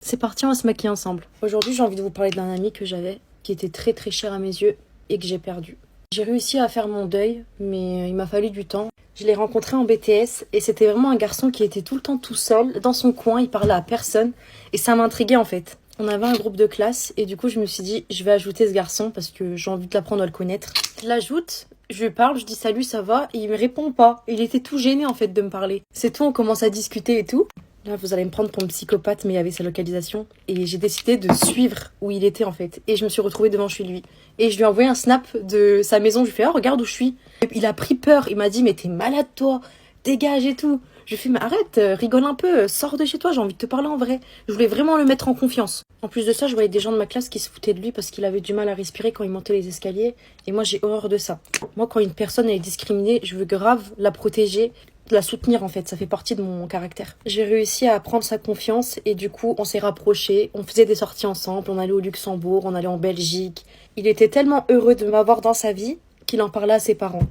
C'est parti, on va se maquiller ensemble. Aujourd'hui, j'ai envie de vous parler d'un ami que j'avais, qui était très très cher à mes yeux et que j'ai perdu. J'ai réussi à faire mon deuil, mais il m'a fallu du temps. Je l'ai rencontré en BTS et c'était vraiment un garçon qui était tout le temps tout seul, dans son coin, il parlait à personne et ça m'intriguait en fait. On avait un groupe de classe et du coup je me suis dit je vais ajouter ce garçon parce que j'ai envie de l'apprendre à le connaître. Je l'ajoute, je lui parle, je dis salut, ça va et il me répond pas. Il était tout gêné en fait de me parler. C'est tout, on commence à discuter et tout. Là, vous allez me prendre pour une psychopathe, mais il y avait sa localisation. Et j'ai décidé de suivre où il était, en fait. Et je me suis retrouvée devant chez lui. Et je lui ai envoyé un snap de sa maison. Je lui ai fait, oh, regarde où je suis. Et il a pris peur. Il m'a dit, mais t'es malade, toi. Dégage et tout. Je lui ai fait, mais arrête, rigole un peu. Sors de chez toi, j'ai envie de te parler en vrai. Je voulais vraiment le mettre en confiance. En plus de ça, je voyais des gens de ma classe qui se foutaient de lui parce qu'il avait du mal à respirer quand il montait les escaliers. Et moi, j'ai horreur de ça. Moi, quand une personne est discriminée, je veux grave la protéger, la soutenir en fait, ça fait partie de mon caractère. J'ai réussi à prendre sa confiance et du coup on s'est rapprochés, on faisait des sorties ensemble, on allait au Luxembourg, on allait en Belgique. Il était tellement heureux de m'avoir dans sa vie qu'il en parlait à ses parents.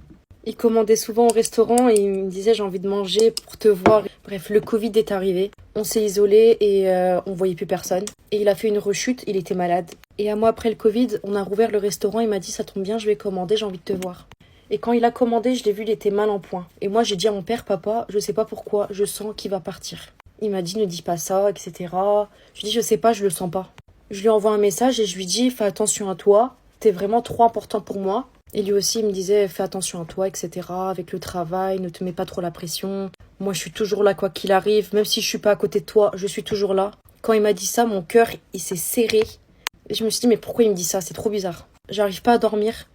Il commandait souvent au restaurant et il me disait j'ai envie de manger pour te voir. Bref, le Covid est arrivé, on s'est isolé et on voyait plus personne. Et il a fait une rechute, il était malade. Et un mois après le Covid, on a rouvert le restaurant, il m'a dit ça tombe bien, je vais commander, j'ai envie de te voir. Et quand il a commandé, je l'ai vu, il était mal en point. Et moi, j'ai dit à mon père, papa, je sais pas pourquoi, je sens qu'il va partir. Il m'a dit, ne dis pas ça, etc. Je lui ai dit, je sais pas, je le sens pas. Je lui envoie un message et je lui dis, fais attention à toi, t'es vraiment trop important pour moi. Et lui aussi, il me disait, fais attention à toi, etc. Avec le travail, ne te mets pas trop la pression. Moi, je suis toujours là, quoi qu'il arrive. Même si je suis pas à côté de toi, je suis toujours là. Quand il m'a dit ça, mon cœur, il s'est serré. Et je me suis dit, mais pourquoi il me dit ça? C'est trop bizarre. J'arrive pas à dormir.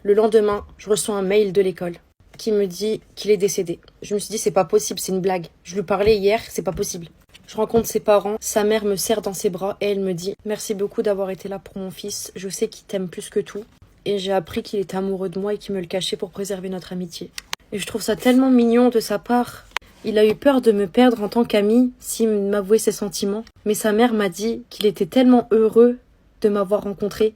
Le lendemain, je reçois un mail de l'école qui me dit qu'il est décédé. Je me suis dit, c'est pas possible, c'est une blague. Je lui parlais hier, c'est pas possible. Je rencontre ses parents, sa mère me serre dans ses bras et elle me dit « Merci beaucoup d'avoir été là pour mon fils, je sais qu'il t'aime plus que tout. » Et j'ai appris qu'il était amoureux de moi et qu'il me le cachait pour préserver notre amitié. Et je trouve ça tellement mignon de sa part. Il a eu peur de me perdre en tant qu'ami s'il m'avouait ses sentiments. Mais sa mère m'a dit qu'il était tellement heureux de m'avoir rencontré